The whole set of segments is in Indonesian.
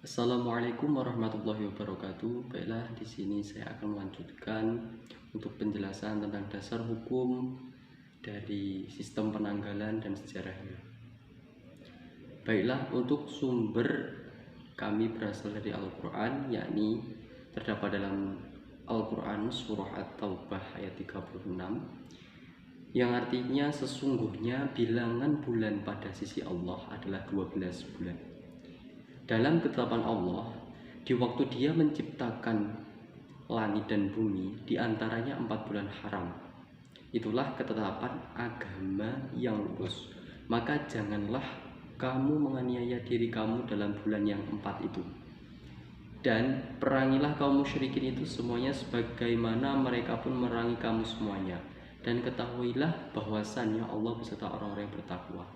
Assalamualaikum warahmatullahi wabarakatuh. Baiklah, di sini saya akan melanjutkan untuk penjelasan tentang dasar hukum dari sistem penanggalan dan sejarahnya. Baiklah, untuk sumber kami berasal dari Al-Quran, yakni terdapat dalam Al-Quran surah At-Taubah ayat 36, yang artinya sesungguhnya bilangan bulan pada sisi Allah adalah 12 bulan. Dalam ketetapan Allah, di waktu Dia menciptakan langit dan bumi, di antaranya 4 bulan haram. Itulah ketetapan agama yang lurus. Maka janganlah kamu menganiaya diri kamu dalam bulan yang 4 itu. Dan perangilah kaum musyrikin itu semuanya sebagaimana mereka pun merangi kamu semuanya. Dan ketahuilah bahwasannya Allah beserta orang-orang yang bertakwa.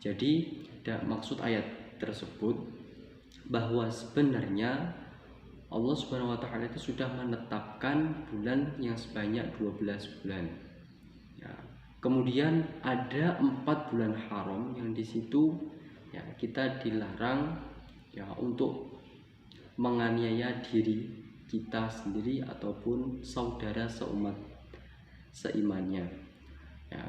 Jadi, maksud ayat tersebut bahwa sebenarnya Allah Subhanahu wa taala itu sudah menetapkan bulan yang sebanyak 12 bulan. Ya. Kemudian ada 4 bulan haram yang di situ ya kita dilarang ya untuk menganiaya diri kita sendiri ataupun saudara seimannya. Ya.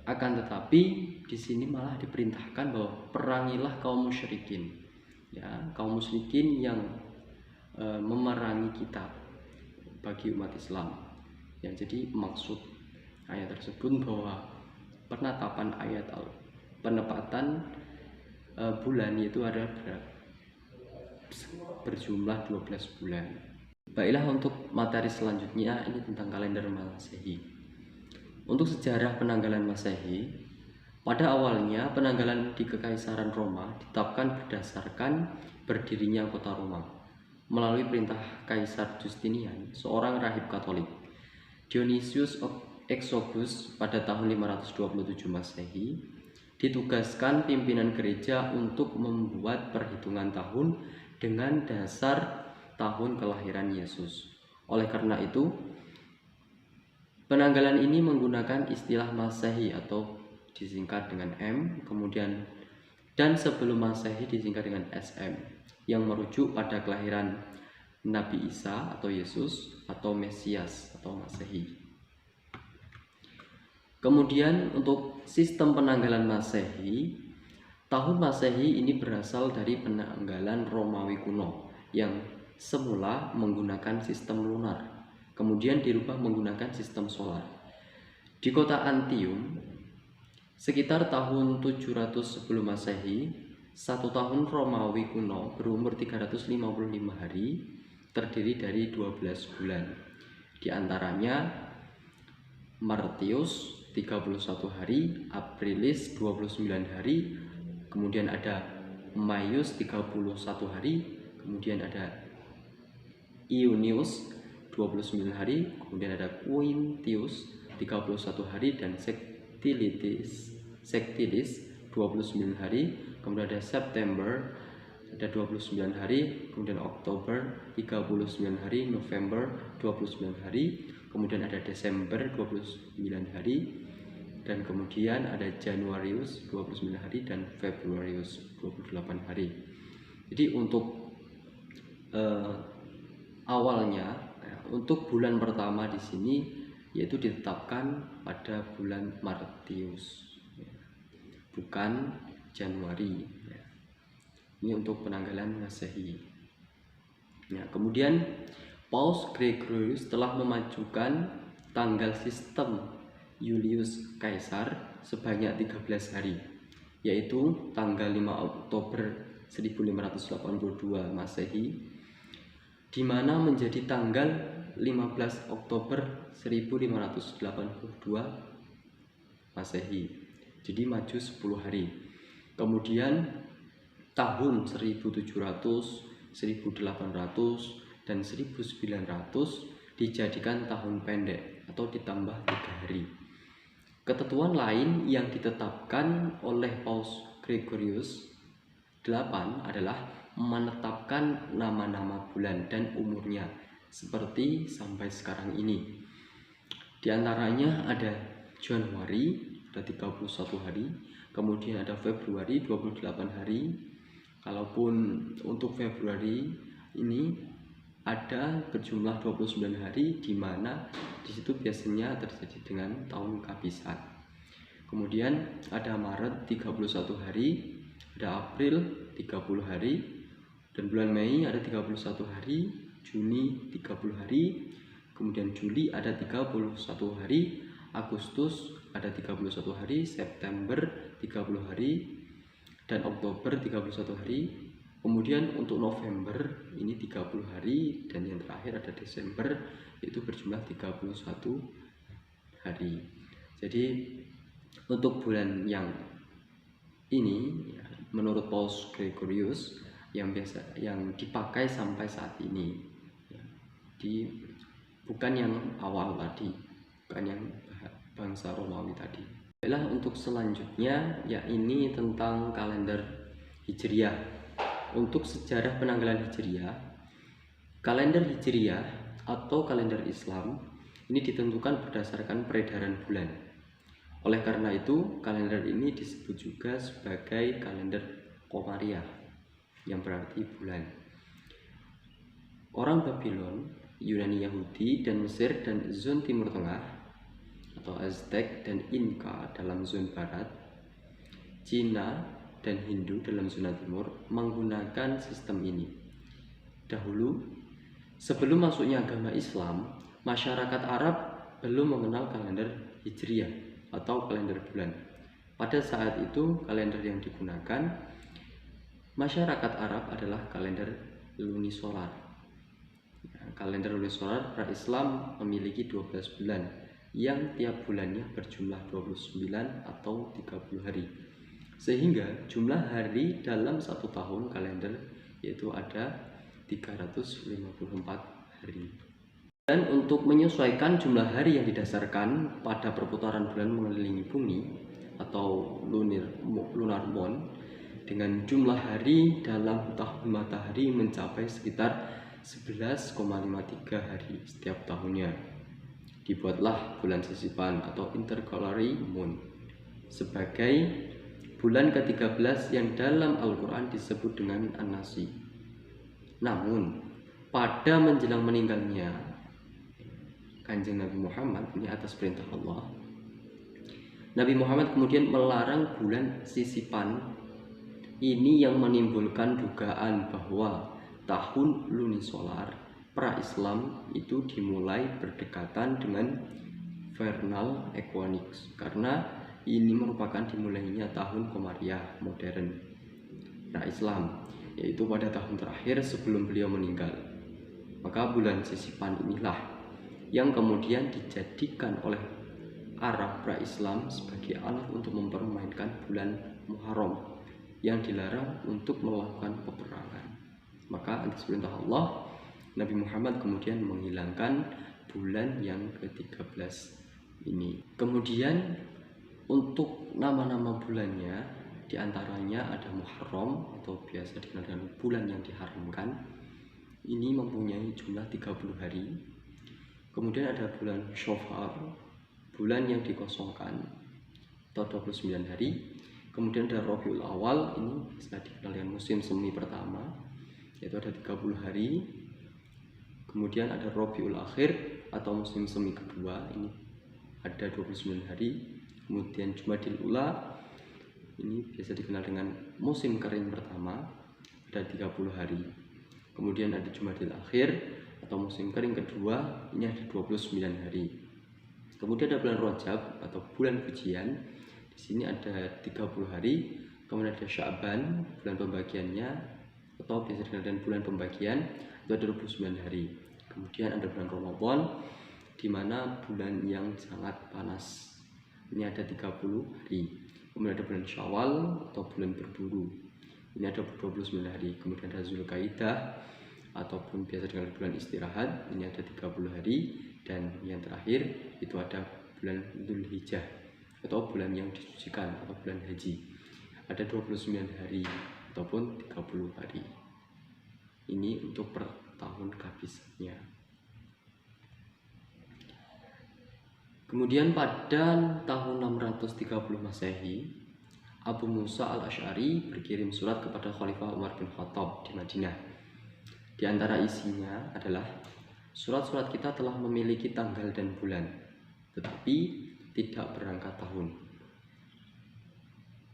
Akan tetapi di sini malah diperintahkan bahwa perangilah kaum musyrikin. Ya, kaum musyrikin yang memerangi kita bagi umat Islam. Ya, jadi maksud ayat tersebut bahwa penetapan bulan yaitu ada berjumlah 12 bulan. Baiklah, untuk materi selanjutnya ini tentang kalender Masehi. Untuk sejarah penanggalan Masehi, pada awalnya penanggalan di Kekaisaran Roma ditetapkan berdasarkan berdirinya kota Roma melalui perintah Kaisar Justinian, seorang rahib Katolik. Dionysius Exiguus pada tahun 527 Masehi ditugaskan pimpinan gereja untuk membuat perhitungan tahun dengan dasar tahun kelahiran Yesus. Oleh karena itu, penanggalan ini menggunakan istilah Masehi atau disingkat dengan M, kemudian dan sebelum Masehi disingkat dengan SM, yang merujuk pada kelahiran Nabi Isa atau Yesus atau Mesias atau Masehi. Kemudian untuk sistem penanggalan Masehi, tahun Masehi ini berasal dari penanggalan Romawi kuno yang semula menggunakan sistem lunar, kemudian dirubah menggunakan sistem solar. Di kota Antium, sekitar tahun 700 sebelum Masehi, satu tahun Romawi kuno berumur 355 hari, terdiri dari 12 bulan. Di antaranya Martius 31 hari, Aprilis 29 hari, kemudian ada Maius 31 hari, kemudian ada Iunius 29 hari, kemudian ada Quintius 31 hari, dan Sectilis 29 hari, kemudian ada September ada 29 hari, kemudian Oktober 39 hari, November 29 hari, kemudian ada Desember 29 hari, dan kemudian ada Januarius 29 hari dan Februarius 28 hari. Jadi untuk awalnya untuk bulan pertama di sini yaitu ditetapkan pada bulan Martius, bukan Januari. Ini untuk penanggalan Masehi. Kemudian Paus Gregorius telah memajukan tanggal sistem Julius Caesar sebanyak 13 hari, yaitu tanggal 5 Oktober 1582 Masehi, di mana menjadi tanggal 15 Oktober 1582 Masehi. Jadi maju 10 hari. Kemudian tahun 1700, 1800, dan 1900 dijadikan tahun pendek atau ditambah 3 hari. Ketentuan lain yang ditetapkan oleh Paus Gregorius VIII adalah menetapkan nama-nama bulan dan umurnya seperti sampai sekarang ini. Di antaranya ada Januari ada 31 hari, kemudian ada Februari 28 hari, Kalaupun untuk Februari ini ada berjumlah 29 hari, di mana di situ biasanya terjadi dengan tahun kehabisan. Kemudian ada Maret 31 hari, ada April 30 hari, dan bulan Mei ada 31 hari, Juni 30 hari, kemudian Juli ada 31 hari, Agustus ada 31 hari, September 30 hari, dan Oktober 31 hari. Kemudian untuk November ini 30 hari, dan yang terakhir ada Desember, itu berjumlah 31 hari. Jadi untuk bulan yang ini ya, menurut Paus Gregorius yang dipakai sampai saat ini ya, bukan yang awal tadi, bukan yang bangsa Romawi tadi. Adalah untuk selanjutnya, ya ini tentang kalender Hijriah. Untuk sejarah penanggalan Hijriah, kalender Hijriah atau kalender Islam ini ditentukan berdasarkan peredaran bulan. Oleh karena itu, kalender ini disebut juga sebagai kalender Komariah, yang berarti bulan. Orang Babylon, Yunani Yahudi, dan Mesir dan zon Timur Tengah atau Aztec dan Inka dalam zon Barat, Cina dan Hindu dalam zona Timur menggunakan sistem ini. Dahulu, sebelum masuknya agama Islam, masyarakat Arab belum mengenal kalender Hijriah atau kalender bulan. Pada saat itu, kalender yang digunakan masyarakat Arab adalah kalender lunisolar. Kalender lunisolar pra-Islam memiliki 12 bulan yang tiap bulannya berjumlah 29 atau 30 hari. Sehingga jumlah hari dalam satu tahun kalender yaitu ada 354 hari. Dan untuk menyesuaikan jumlah hari yang didasarkan pada perputaran bulan mengelilingi bumi atau lunar moon dengan jumlah hari dalam tahun matahari mencapai sekitar 11,53 hari setiap tahunnya. Dibuatlah bulan sisipan atau intercalary moon sebagai bulan ke-13 yang dalam Al-Quran disebut dengan An-Nasi. Namun pada menjelang meninggalnya Kanjeng Nabi Muhammad, ini atas perintah Allah, Nabi Muhammad kemudian melarang bulan sisipan ini yang menimbulkan dugaan bahwa tahun lunisolar pra-Islam itu dimulai berdekatan dengan vernal equinox, karena ini merupakan dimulainya tahun Komariah modern pra-Islam, yaitu pada tahun terakhir sebelum beliau meninggal. Maka bulan sisipan inilah yang kemudian dijadikan oleh Arab pra-Islam sebagai alat untuk mempermainkan bulan Muharram yang dilarang untuk melakukan peperangan. Maka atas perintah Allah, Nabi Muhammad kemudian menghilangkan bulan yang ke-13 ini. Kemudian untuk nama-nama bulannya, diantaranya ada Muharram atau biasa dikenal dengan bulan yang diharamkan. Ini mempunyai jumlah 30 hari. Kemudian ada bulan Shofar, bulan yang dikosongkan atau 29 hari. Kemudian ada Rabiul Awal, ini bisa dikenal dengan musim semi pertama, yaitu ada 30 hari. Kemudian ada Rabiul Akhir atau musim semi kedua, ini ada 29 hari. Kemudian Jumadil Ula, ini biasa dikenal dengan musim kering pertama, ada 30 hari. Kemudian ada Jumadil Akhir atau musim kering kedua, ini ada 29 hari. Kemudian ada bulan Rajab atau bulan pujian, di sini ada 30 hari. Kemudian ada Sya'ban, bulan pembagiannya atau biasa dikenal dengan bulan pembagian, itu ada 29 hari. Kemudian ada bulan Ramadan, di mana bulan yang sangat panas, ini ada 30 hari. Kemudian ada bulan Syawal atau bulan berburu, ini ada 29 hari. Kemudian ada Zulkaidah ataupun biasa dengan bulan istirahat, ini ada 30 hari. Dan yang terakhir itu ada bulan Dzulhijjah atau bulan yang disucikan atau bulan haji, ada 29 hari ataupun 30 hari. Ini untuk per tahun kehabisannya. Kemudian pada tahun 630 Masehi Abu Musa al-Asy'ari berkirim surat kepada Khalifah Umar bin Khattab di Madinah. Di antara isinya adalah, surat-surat kita telah memiliki tanggal dan bulan, tetapi tidak berangkat tahun.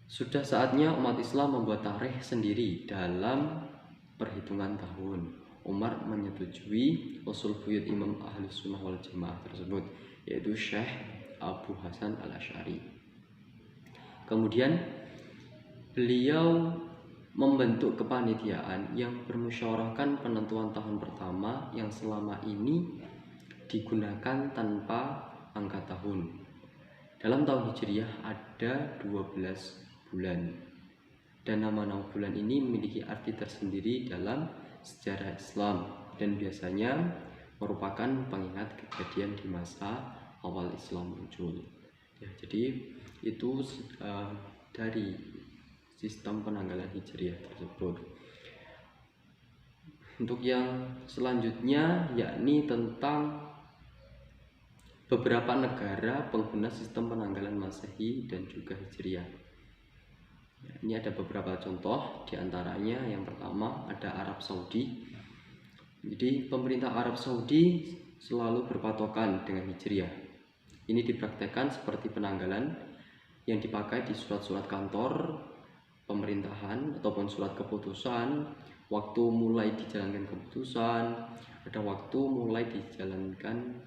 Sudah saatnya umat Islam membuat tarikh sendiri dalam perhitungan tahun. Umar menyetujui usul buyut Imam Ahlus Sunnah wal Jamaah tersebut, yaitu Syekh Abu Hasan al-Asy'ari. Kemudian beliau membentuk kepanitiaan yang bermusyawarahkan penentuan tahun pertama yang selama ini digunakan tanpa angka tahun. Dalam tahun Hijriah ada 12 bulan, dan nama-nama bulan ini memiliki arti tersendiri dalam sejarah Islam dan biasanya merupakan pengingat kejadian di masa awal Islam muncul. Ya, jadi itu dari sistem penanggalan Hijriah tersebut. Untuk yang selanjutnya yakni tentang beberapa negara pengguna sistem penanggalan Masehi dan juga Hijriah. Ya, ini ada beberapa contoh, diantaranya yang pertama ada Arab Saudi. Jadi pemerintah Arab Saudi selalu berpatokan dengan Hijriah. Ini dipraktekkan seperti penanggalan yang dipakai di surat-surat kantor pemerintahan ataupun surat keputusan, waktu mulai dijalankan keputusan, ada waktu mulai dijalankan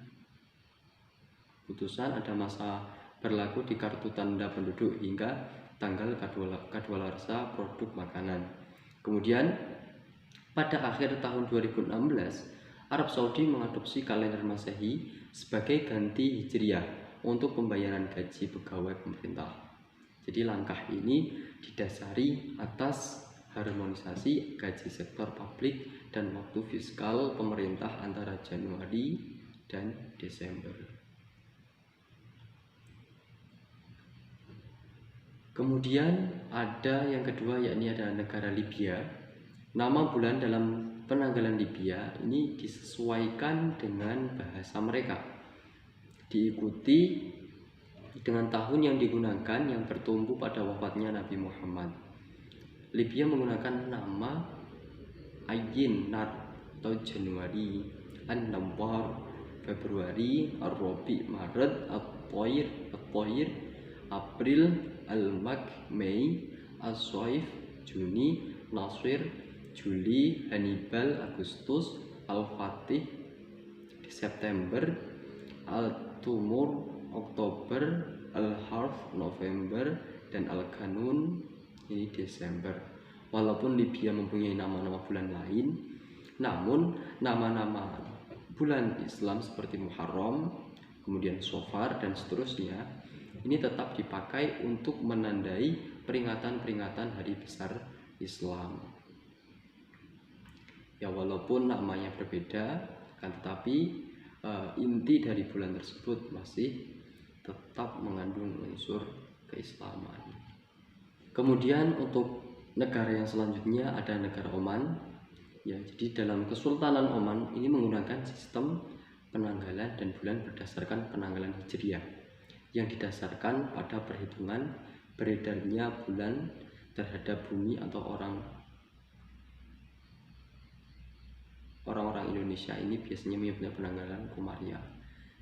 keputusan, ada masa berlaku di kartu tanda penduduk hingga tanggal kadaluarsa produk makanan. Kemudian pada akhir tahun 2016 Arab Saudi mengadopsi kalender Masehi sebagai ganti Hijriah untuk pembayaran gaji pegawai pemerintah. Jadi langkah ini didasari atas harmonisasi gaji sektor publik dan waktu fiskal pemerintah antara Januari dan Desember. Kemudian ada yang kedua, yakni ada negara Libya. Nama bulan dalam penanggalan Libya ini disesuaikan dengan bahasa mereka, diikuti dengan tahun yang digunakan yang bertumbuh pada wafatnya Nabi Muhammad. Libya menggunakan nama Ayyin Nar atau Januari, An-Nawwar Februari, Ar-Rabi Maret, At-Thair April, Al-Mak Mei, As-Saif Juni, Nasir Juli, Hannibal Agustus, Al-Fatih di September, Al-Tumur Oktober, Al-Harf November, dan Al-Kanun ini Desember. Walaupun Libya mempunyai nama-nama bulan lain, namun nama-nama bulan Islam seperti Muharram, kemudian Safar dan seterusnya ini tetap dipakai untuk menandai peringatan-peringatan hari besar Islam. Ya, walaupun namanya berbeda, kan tetapi inti dari bulan tersebut masih tetap mengandung unsur keislaman. Kemudian untuk negara yang selanjutnya ada negara Oman. Ya, jadi dalam Kesultanan Oman ini menggunakan sistem penanggalan dan bulan berdasarkan penanggalan Hijriah yang didasarkan pada perhitungan beredarnya bulan terhadap bumi atau orang-orang Indonesia ini biasanya menyebutnya penanggalan Komariah.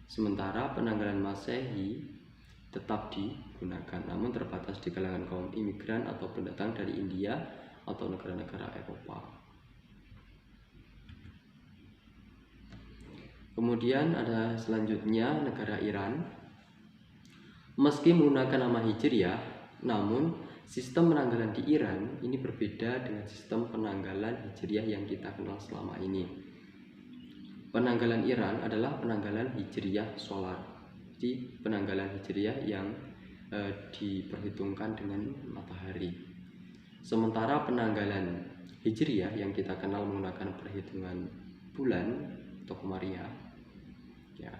Sementara penanggalan Masehi tetap digunakan, namun terbatas di kalangan kaum imigran atau pendatang dari India atau negara-negara Eropa. Kemudian ada selanjutnya negara Iran. Meski menggunakan nama Hijriah, namun sistem penanggalan di Iran ini berbeda dengan sistem penanggalan Hijriah yang kita kenal selama ini. Penanggalan Iran adalah penanggalan Hijriah solar, jadi penanggalan Hijriah yang diperhitungkan dengan matahari. Sementara penanggalan Hijriah yang kita kenal menggunakan perhitungan bulan atau Komariah. Ya.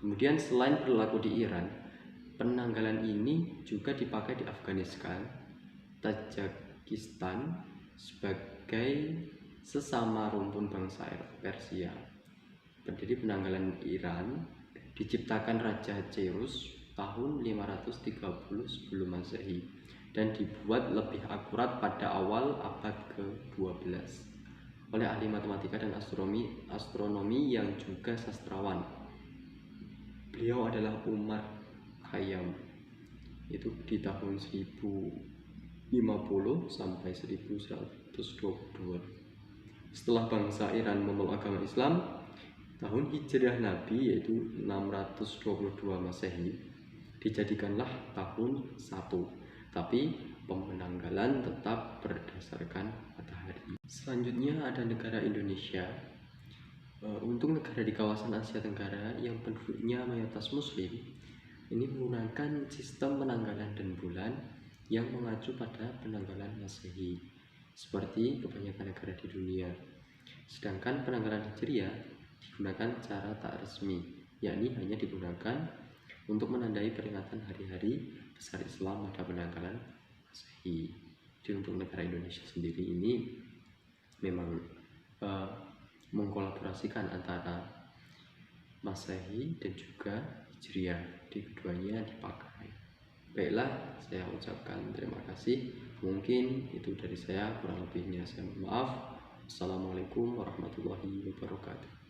Kemudian selain berlaku di Iran, penanggalan ini juga dipakai di Afghanistan, Tajikistan sebagai sesama rumpun bangsa Persia. Pendiri penanggalan Iran diciptakan Raja Cyrus tahun 530 sebelum Masehi dan dibuat lebih akurat pada awal abad ke-12 oleh ahli matematika dan astronomi yang juga sastrawan. Beliau adalah Umar Khayyam, itu di tahun 1050 sampai 1122. Setelah bangsa Iran memeluk agama Islam, tahun hijrah Nabi yaitu 622 Masehi dijadikanlah tahun 1, tapi pemenanggalan tetap berdasarkan matahari. Selanjutnya ada negara Indonesia. Untuk negara di kawasan Asia Tenggara yang penduduknya mayoritas Muslim, ini menggunakan sistem penanggalan dan bulan yang mengacu pada penanggalan Masehi, seperti kebanyakan negara di dunia. Sedangkan penanggalan Hijriah digunakan cara tak resmi, yakni hanya digunakan untuk menandai peringatan hari-hari besar Islam pada penanggalan Masehi. Jadi untuk negara Indonesia sendiri ini memang mengkolaborasikan antara Masehi dan juga Hijriah, di keduanya dipakai. Baiklah, saya ucapkan terima kasih. Mungkin itu dari saya, kurang lebihnya saya mohon maaf. Assalamualaikum warahmatullahi wabarakatuh.